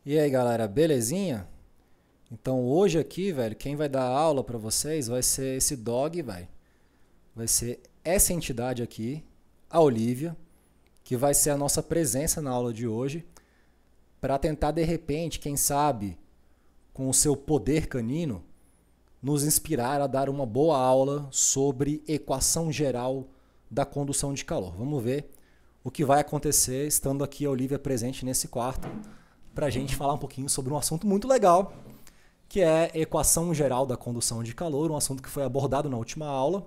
E aí, galera, belezinha? Então, hoje aqui, velho, quem vai dar aula pra vocês vai ser esse dog, velho. Vai ser essa entidade aqui, a Olivia, que vai ser a nossa presença na aula de hoje, para tentar de repente, quem sabe, com o seu poder canino, nos inspirar a dar uma boa aula sobre equação geral da condução de calor. Vamos ver o que vai acontecer estando aqui a Olivia presente nesse quarto, para a gente falar um pouquinho sobre um assunto muito legal, que é equação geral da condução de calor, um assunto que foi abordado na última aula,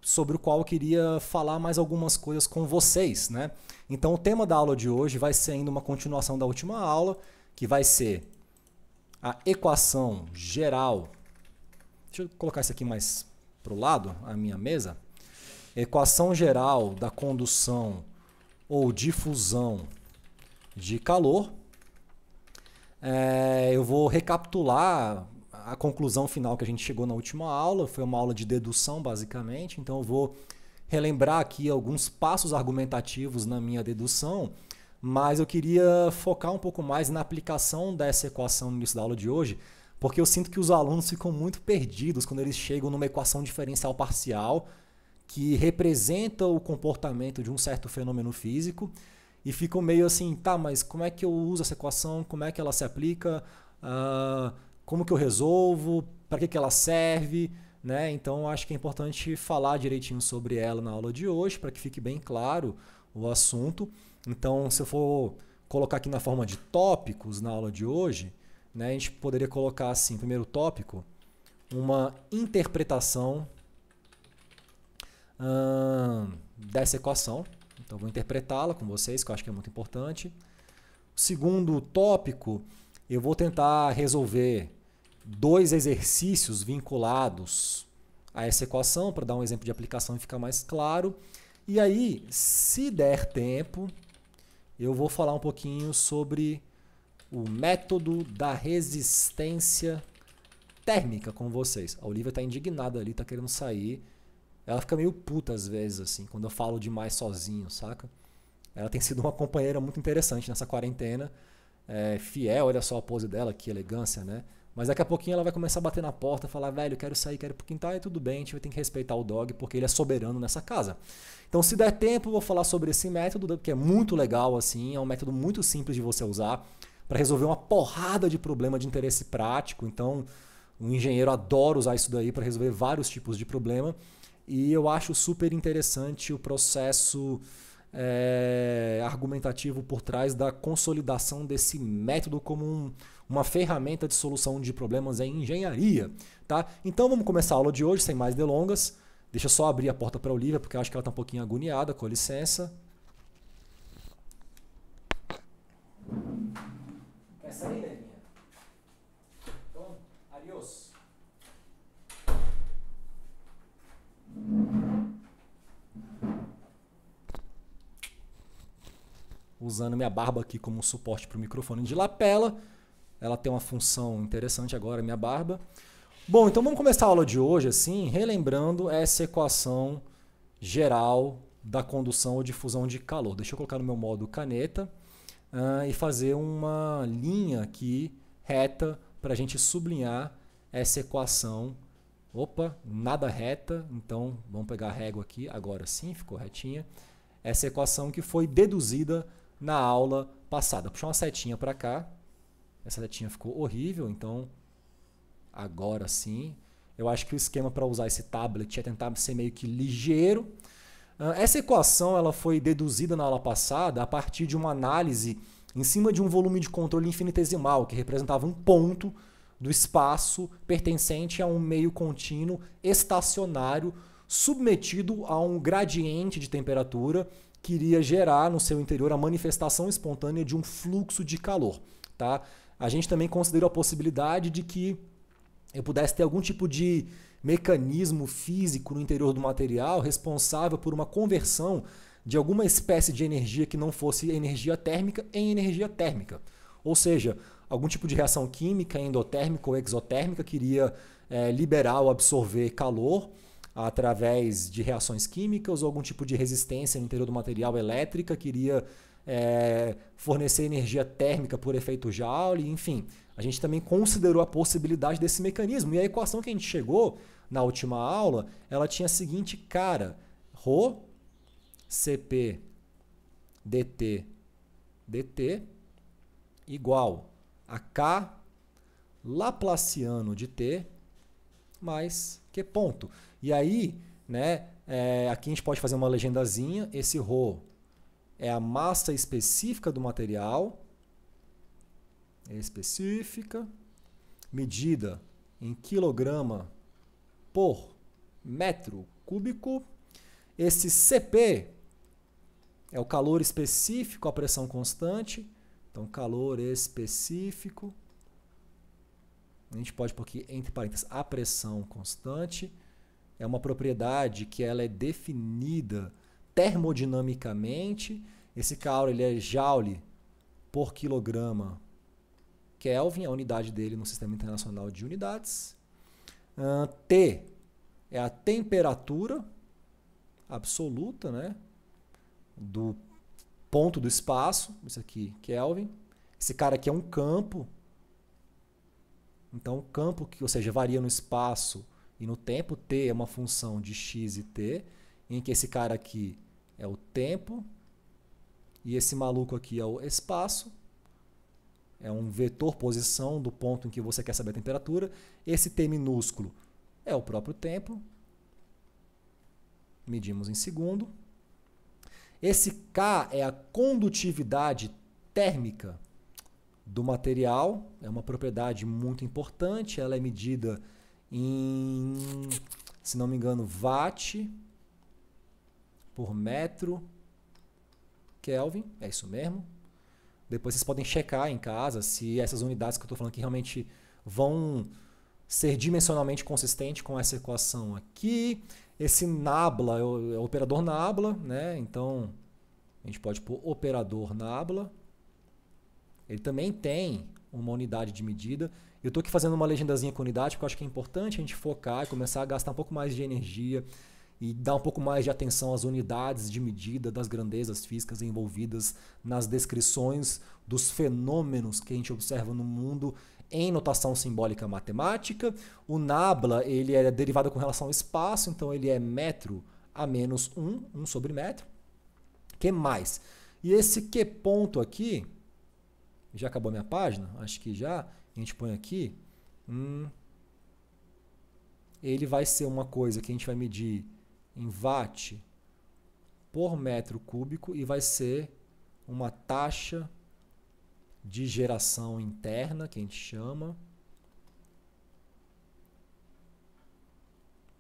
sobre o qual eu queria falar mais algumas coisas com vocês, né? Então o tema da aula de hoje vai ser ainda uma continuação da última aula, que vai ser a equação geral. Deixa eu colocar isso aqui mais para o lado, a minha mesa. Equação geral da condução ou difusão de calor. Eu vou recapitular a conclusão final que a gente chegou na última aula. Foi uma aula de dedução, basicamente. Então eu vou relembrar aqui alguns passos argumentativos na minha dedução, mas eu queria focar um pouco mais na aplicação dessa equação no início da aula de hoje, porque eu sinto que os alunos ficam muito perdidos quando eles chegam numa equação diferencial parcial que representa o comportamento de um certo fenômeno físico e ficam meio assim, tá, mas como é que eu uso essa equação, como é que ela se aplica, como que eu resolvo, para que ela serve, né? Então eu acho que é importante falar direitinho sobre ela na aula de hoje, para que fique bem claro o assunto. Então, se eu for colocar aqui na forma de tópicos na aula de hoje, né, a gente poderia colocar assim, primeiro tópico, uma interpretação dessa equação. Então, vou interpretá-la com vocês, que eu acho que é muito importante. O segundo tópico, eu vou tentar resolver dois exercícios vinculados a essa equação, para dar um exemplo de aplicação e ficar mais claro. E aí, se der tempo, eu vou falar um pouquinho sobre o método da resistência térmica com vocês. A Olivia está indignada ali, está querendo sair. Ela fica meio puta às vezes, assim, quando eu falo demais sozinho, saca? Ela tem sido uma companheira muito interessante nessa quarentena. Fiel, olha só a pose dela, que elegância, né? Mas daqui a pouquinho ela vai começar a bater na porta, falar, velho, quero sair, quero ir pro quintal, e tudo bem, a gente vai ter que respeitar o dog, porque ele é soberano nessa casa. Então, se der tempo, eu vou falar sobre esse método, que é muito legal, assim, é um método muito simples de você usar para resolver uma porrada de problema de interesse prático. Então, um engenheiro adora usar isso daí para resolver vários tipos de problema. E eu acho super interessante o processo argumentativo por trás da consolidação desse método como uma ferramenta de solução de problemas em engenharia. Tá? Então vamos começar a aula de hoje, sem mais delongas. Deixa eu só abrir a porta para a Olivia, porque eu acho que ela está um pouquinho agoniada, com licença. Quer sair, Nevinha? Então, adiós. Usando minha barba aqui como suporte para o microfone de lapela. Ela tem uma função interessante agora, minha barba. Bom, então vamos começar a aula de hoje assim, relembrando essa equação geral da condução ou difusão de calor. Deixa eu colocar no meu modo caneta e fazer uma linha aqui reta para a gente sublinhar essa equação. Opa, nada reta, então vamos pegar a régua aqui, agora sim, ficou retinha. Essa equação que foi deduzida na aula passada. Puxar uma setinha para cá. Essa setinha ficou horrível, então agora sim. Eu acho que o esquema para usar esse tablet é tentar ser meio que ligeiro. Essa equação ela foi deduzida na aula passada a partir de uma análise em cima de um volume de controle infinitesimal, que representava um ponto do espaço pertencente a um meio contínuo estacionário submetido a um gradiente de temperatura que iria gerar no seu interior a manifestação espontânea de um fluxo de calor. Tá? A gente também considerou a possibilidade de que eu pudesse ter algum tipo de mecanismo físico no interior do material responsável por uma conversão de alguma espécie de energia que não fosse energia térmica em energia térmica. Ou seja, algum tipo de reação química endotérmica ou exotérmica que iria liberar ou absorver calor através de reações químicas ou algum tipo de resistência no interior do material elétrica que iria fornecer energia térmica por efeito Joule, enfim. A gente também considerou a possibilidade desse mecanismo. E a equação que a gente chegou na última aula, ela tinha a seguinte cara: ρ Cp dt igual a K laplaciano de t mais Q ponto. E aí, né, aqui a gente pode fazer uma legendazinha. Esse ρ é a massa específica do material, específica, medida em quilograma por metro cúbico. Esse Cp é o calor específico à pressão constante. Então, calor específico. A gente pode pôr aqui, entre parênteses, a pressão constante. É uma propriedade que ela é definida termodinamicamente. Esse calor ele é Joule por quilograma Kelvin, a unidade dele no Sistema Internacional de Unidades. T é a temperatura absoluta, né, do ponto do espaço. Isso aqui, Kelvin. Esse cara aqui é um campo. Então, o campo, ou seja, varia no espaço e no tempo. T é uma função de x e t, em que esse cara aqui é o tempo e esse maluco aqui é o espaço. É um vetor posição do ponto em que você quer saber a temperatura. Esse t minúsculo é o próprio tempo. Medimos em segundo. Esse K é a condutividade térmica do material. É uma propriedade muito importante. Ela é medida em, se não me engano, watt por metro Kelvin. É isso mesmo. Depois vocês podem checar em casa se essas unidades que eu estou falando aqui realmente vão ser dimensionalmente consistentes com essa equação aqui. Esse nabla é o operador nabla, né? Então a gente pode pôr operador nabla. Ele também tem uma unidade de medida. Eu estou aqui fazendo uma legendazinha com unidade porque eu acho que é importante a gente focar e começar a gastar um pouco mais de energia e dar um pouco mais de atenção às unidades de medida das grandezas físicas envolvidas nas descrições dos fenômenos que a gente observa no mundo em notação simbólica matemática. O nabla ele é derivado com relação ao espaço, então ele é metro a menos 1 sobre metro. Que mais? E esse Q ponto aqui, já acabou a minha página? Acho que já. A gente põe aqui. Ele vai ser uma coisa que a gente vai medir em watt por metro cúbico e vai ser uma taxa de geração interna, que a gente chama,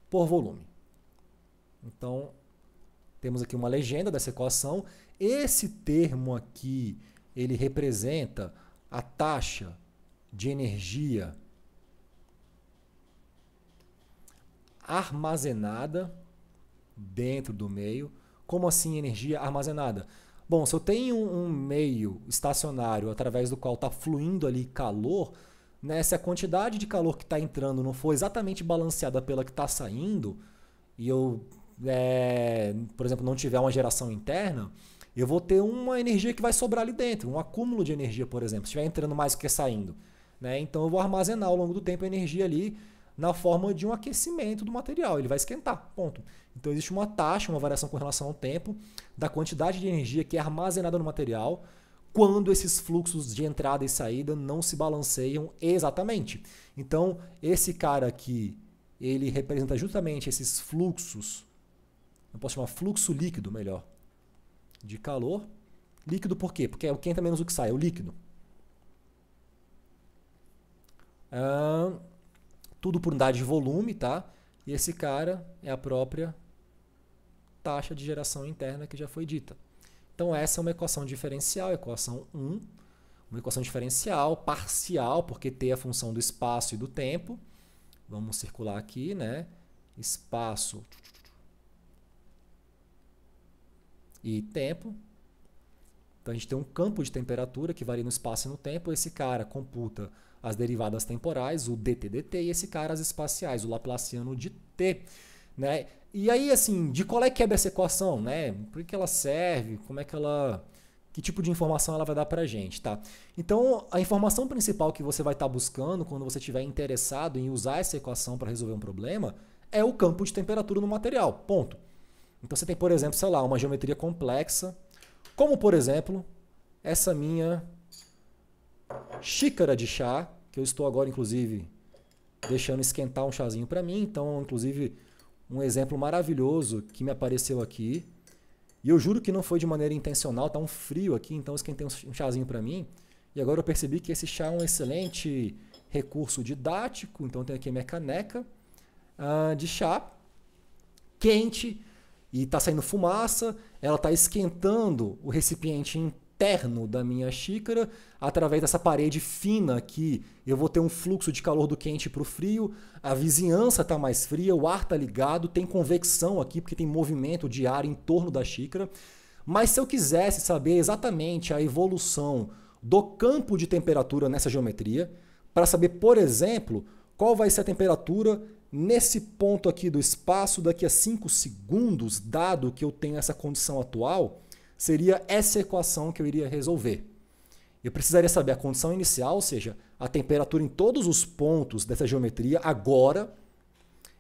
por volume. Então, temos aqui uma legenda dessa equação. Esse termo aqui, ele representa a taxa de energia armazenada dentro do meio. Como assim energia armazenada? Bom, se eu tenho um meio estacionário através do qual está fluindo ali calor, né, se a quantidade de calor que está entrando não for exatamente balanceada pela que está saindo, e eu, por exemplo, não tiver uma geração interna, eu vou ter uma energia que vai sobrar ali dentro, um acúmulo de energia, por exemplo, se estiver entrando mais do que saindo. Né? Então eu vou armazenar ao longo do tempo a energia ali na forma de um aquecimento do material, ele vai esquentar, ponto. Então existe uma taxa, uma variação com relação ao tempo da quantidade de energia que é armazenada no material quando esses fluxos de entrada e saída não se balanceiam exatamente. Então esse cara aqui, ele representa justamente esses fluxos, eu posso chamar fluxo líquido melhor, de calor. Líquido por quê? Porque é o que entra menos o que sai, é o líquido. Tudo por unidade de volume, tá? E esse cara é a própria taxa de geração interna que já foi dita. Então essa é uma equação diferencial, equação 1, uma equação diferencial parcial, porque t é a função do espaço e do tempo. Vamos circular aqui, né? Espaço e tempo. Então a gente tem um campo de temperatura que varia no espaço e no tempo. Esse cara computa as derivadas temporais, o dt/dt, e esse cara as espaciais, o laplaciano de t. Né? E aí, assim, de qual é que quebra essa equação? Né? Por que ela serve? Como é que ela que tipo de informação ela vai dar para a gente, tá? Então, a informação principal que você vai estar buscando quando você estiver interessado em usar essa equação para resolver um problema é o campo de temperatura no material, ponto. Então, você tem, por exemplo, sei lá, uma geometria complexa, como, por exemplo, essa minha xícara de chá, que eu estou agora, inclusive, deixando esquentar um chazinho para mim. Então, inclusive, um exemplo maravilhoso que me apareceu aqui. E eu juro que não foi de maneira intencional, tá um frio aqui, então eu esquentei um chazinho para mim. E agora eu percebi que esse chá é um excelente recurso didático. Então, eu tenho aqui a minha caneca de chá, quente, e está saindo fumaça. Ela está esquentando o recipiente interno da minha xícara através dessa parede fina aqui. Eu vou ter um fluxo de calor do quente para o frio, a vizinhança está mais fria, o ar está ligado, tem convecção aqui porque tem movimento de ar em torno da xícara. Mas se eu quisesse saber exatamente a evolução do campo de temperatura nessa geometria, para saber, por exemplo, qual vai ser a temperatura nesse ponto aqui do espaço daqui a 5 segundos, dado que eu tenho essa condição atual, seria essa equação que eu iria resolver. Eu precisaria saber a condição inicial, ou seja, a temperatura em todos os pontos dessa geometria agora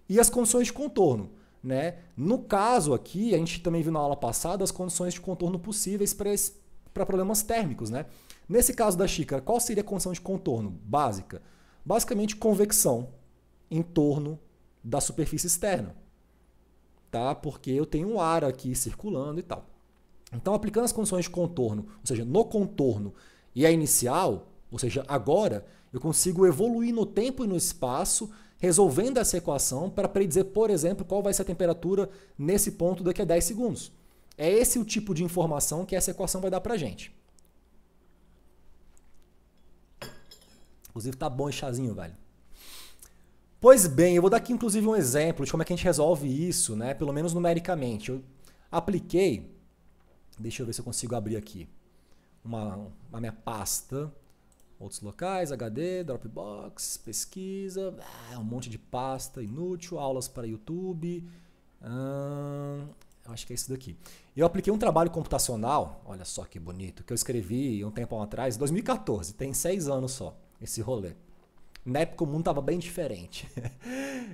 e as condições de contorno, né? No caso aqui, a gente também viu na aula passada as condições de contorno possíveis para problemas térmicos, né? Nesse caso da xícara, qual seria a condição de contorno básica? Basicamente, convecção em torno da superfície externa, tá? Porque eu tenho um ar aqui circulando e tal. Então, aplicando as condições de contorno, ou seja, no contorno e a inicial, ou seja, agora, eu consigo evoluir no tempo e no espaço, resolvendo essa equação para predizer, por exemplo, qual vai ser a temperatura nesse ponto daqui a 10 segundos. É esse o tipo de informação que essa equação vai dar para a gente. Inclusive, tá bom esse chazinho, velho. Pois bem, eu vou dar aqui, inclusive, um exemplo de como é que a gente resolve isso, né? Pelo menos numericamente. Eu apliquei... Deixa eu ver se eu consigo abrir aqui a minha pasta. Outros locais, HD, Dropbox, pesquisa, um monte de pasta inútil, aulas para YouTube. Eu acho que é isso daqui. Eu apliquei um trabalho computacional, olha só que bonito, que eu escrevi um tempo atrás, 2014, tem 6 anos só, esse rolê. Na época o mundo estava bem diferente.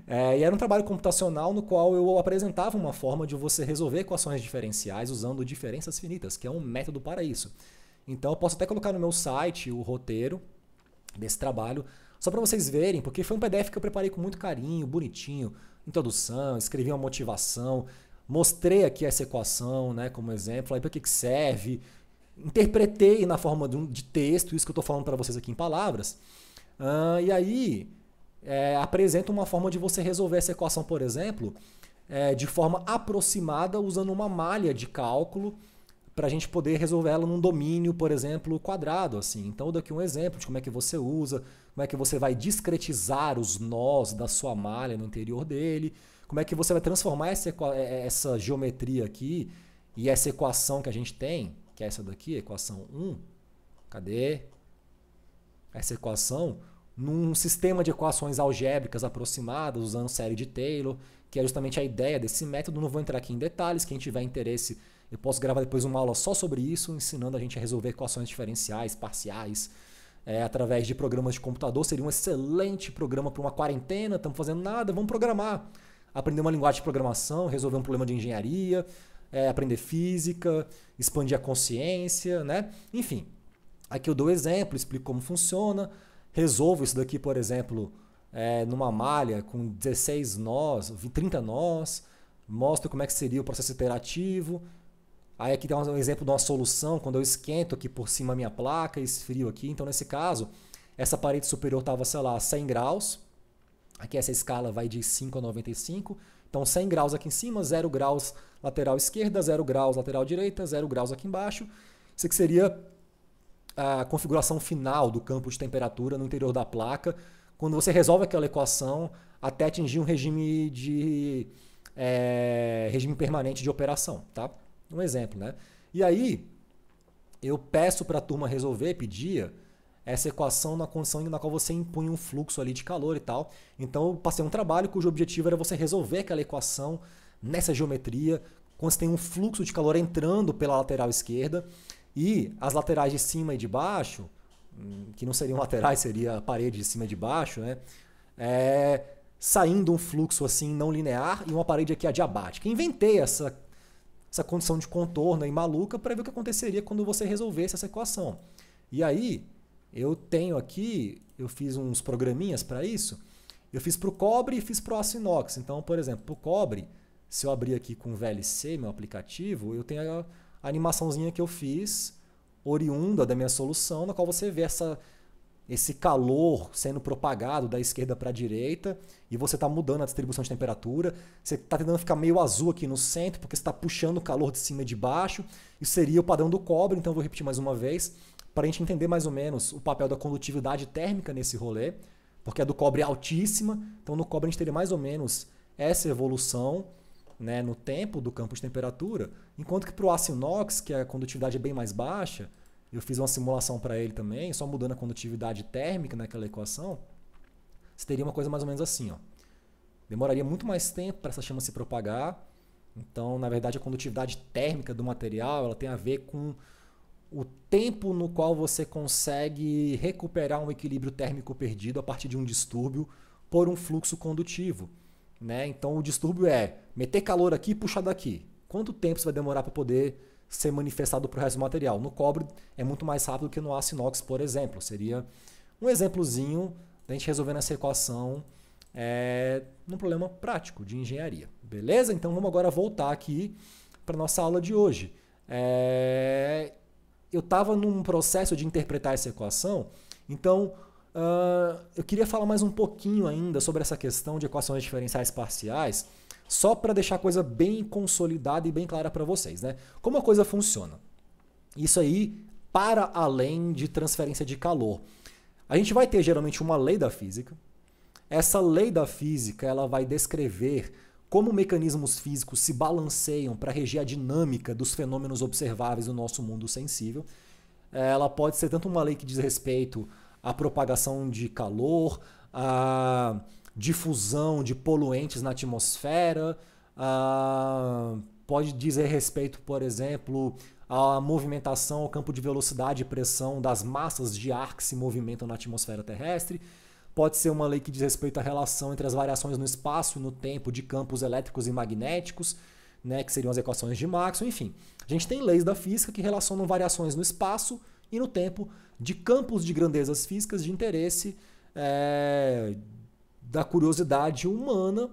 E era um trabalho computacional no qual eu apresentava uma forma de você resolver equações diferenciais usando diferenças finitas, que é um método para isso. Então eu posso até colocar no meu site o roteiro desse trabalho, só para vocês verem, porque foi um PDF que eu preparei com muito carinho, bonitinho, introdução, escrevi uma motivação, mostrei aqui essa equação, né, como exemplo, falei para que serve, interpretei na forma de texto, isso que eu estou falando para vocês aqui em palavras. E aí, apresenta uma forma de você resolver essa equação, por exemplo, de forma aproximada, usando uma malha de cálculo, para a gente poder resolver ela num domínio, por exemplo, quadrado. Assim. Então, eu dou aqui um exemplo de como é que você usa, como é que você vai discretizar os nós da sua malha no interior dele, como é que você vai transformar essa geometria aqui e essa equação que a gente tem, que é essa daqui, equação 1. Cadê? Essa equação num sistema de equações algébricas aproximadas usando série de Taylor, que é justamente a ideia desse método. Não vou entrar aqui em detalhes, quem tiver interesse eu posso gravar depois uma aula só sobre isso, ensinando a gente a resolver equações diferenciais, parciais, através de programas de computador. Seria um excelente programa para uma quarentena, estamos fazendo nada, vamos programar. Aprender uma linguagem de programação, resolver um problema de engenharia, aprender física, expandir a consciência, né? Enfim. Aqui eu dou exemplo, explico como funciona, resolvo isso daqui, por exemplo, numa malha com 16 nós, 30 nós, mostro como é que seria o processo iterativo. Aí aqui tem um exemplo de uma solução, quando eu esquento aqui por cima a minha placa, esfrio aqui. Então, nesse caso, essa parede superior estava, sei lá, 100 graus. Aqui essa escala vai de 5 a 95. Então, 100 graus aqui em cima, 0 graus lateral esquerda, 0 graus lateral direita, 0 graus aqui embaixo. Isso aqui seria a configuração final do campo de temperatura no interior da placa, quando você resolve aquela equação até atingir um regime permanente de operação, tá? Um exemplo, né? E aí, eu peço para a turma pedia essa equação na condição na qual você impunha um fluxo ali de calor e tal. Então, eu passei um trabalho cujo objetivo era você resolver aquela equação nessa geometria, quando você tem um fluxo de calor entrando pela lateral esquerda. E as laterais de cima e de baixo, que não seriam laterais, seria a parede de cima e de baixo, né? Saindo um fluxo assim não linear e uma parede aqui adiabática. Inventei essa condição de contorno aí maluca para ver o que aconteceria quando você resolvesse essa equação. E aí, eu tenho aqui, eu fiz uns programinhas para isso, eu fiz para o cobre e fiz para o aço inox. Então, por exemplo, para o cobre, se eu abrir aqui com o VLC, meu aplicativo, eu tenho a animaçãozinha que eu fiz, oriunda da minha solução, na qual você vê esse calor sendo propagado da esquerda para a direita e você está mudando a distribuição de temperatura. Você está tentando ficar meio azul aqui no centro porque você está puxando o calor de cima e de baixo. Isso seria o padrão do cobre, então eu vou repetir mais uma vez para a gente entender mais ou menos o papel da condutividade térmica nesse rolê, porque a do cobre é altíssima, então no cobre a gente teria mais ou menos essa evolução, né, no tempo do campo de temperatura, enquanto que para o aço inox, que a condutividade é bem mais baixa, eu fiz uma simulação para ele também, só mudando a condutividade térmica naquela equação, você teria uma coisa mais ou menos assim. Ó. Demoraria muito mais tempo para essa chama se propagar. Então, na verdade, a condutividade térmica do material ela tem a ver com o tempo no qual você consegue recuperar um equilíbrio térmico perdido a partir de um distúrbio por um fluxo condutivo. Né? Então, o distúrbio é meter calor aqui e puxar daqui. Quanto tempo você vai demorar para poder ser manifestado para o resto do material? No cobre é muito mais rápido que no aço inox, por exemplo. Seria um exemplozinho da gente resolvendo essa equação num problema prático de engenharia. Beleza? Então vamos agora voltar aqui para a nossa aula de hoje. Eu estava num processo de interpretar essa equação, então eu queria falar mais um pouquinho ainda sobre essa questão de equações diferenciais parciais, só para deixar a coisa bem consolidada e bem clara para vocês. Né? Como a coisa funciona? Isso aí para além de transferência de calor. A gente vai ter geralmente uma lei da física. Essa lei da física ela vai descrever como mecanismos físicos se balanceiam para reger a dinâmica dos fenômenos observáveis no nosso mundo sensível. Ela pode ser tanto uma lei que diz respeito à propagação de calor, à difusão de poluentes na atmosfera, pode dizer respeito, por exemplo, à movimentação, ao campo de velocidade e pressão das massas de ar que se movimentam na atmosfera terrestre. Pode ser uma lei que diz respeito à relação entre as variações no espaço e no tempo de campos elétricos e magnéticos, né, que seriam as equações de Maxwell. Enfim, a gente tem leis da física que relacionam variações no espaço e no tempo de campos de grandezas físicas de interesse da curiosidade humana,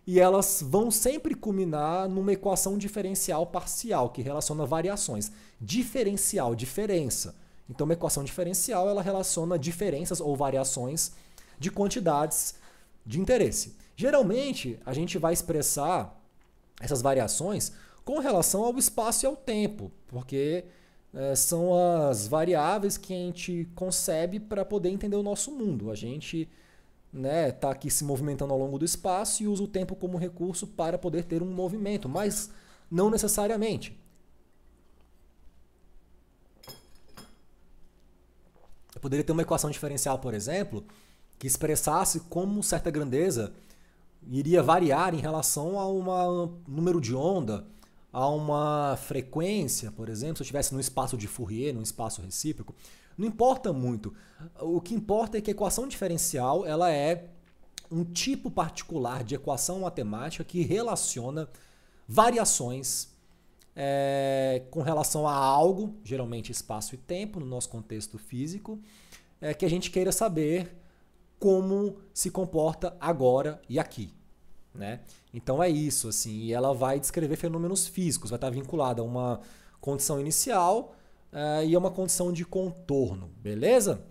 e elas vão sempre culminar numa equação diferencial parcial que relaciona variações. Diferencial, diferença. Então, uma equação diferencial ela relaciona diferenças ou variações de quantidades de interesse. Geralmente, a gente vai expressar essas variações com relação ao espaço e ao tempo, porque são as variáveis que a gente concebe para poder entender o nosso mundo. A gente está aqui se movimentando ao longo do espaço e usa o tempo como recurso para poder ter um movimento, mas não necessariamente. Eu poderia ter uma equação diferencial, por exemplo, que expressasse como certa grandeza iria variar em relação a um número de onda, a uma frequência, por exemplo, se eu estivesse num espaço de Fourier, num espaço recíproco. Não importa muito. O que importa é que a equação diferencial ela é um tipo particular de equação matemática que relaciona variações com relação a algo, geralmente espaço e tempo, no nosso contexto físico, que a gente queira saber como se comporta agora e aqui. Né? Então é isso, assim, e ela vai descrever fenômenos físicos, vai estar vinculada a uma condição inicial e a uma condição de contorno, beleza?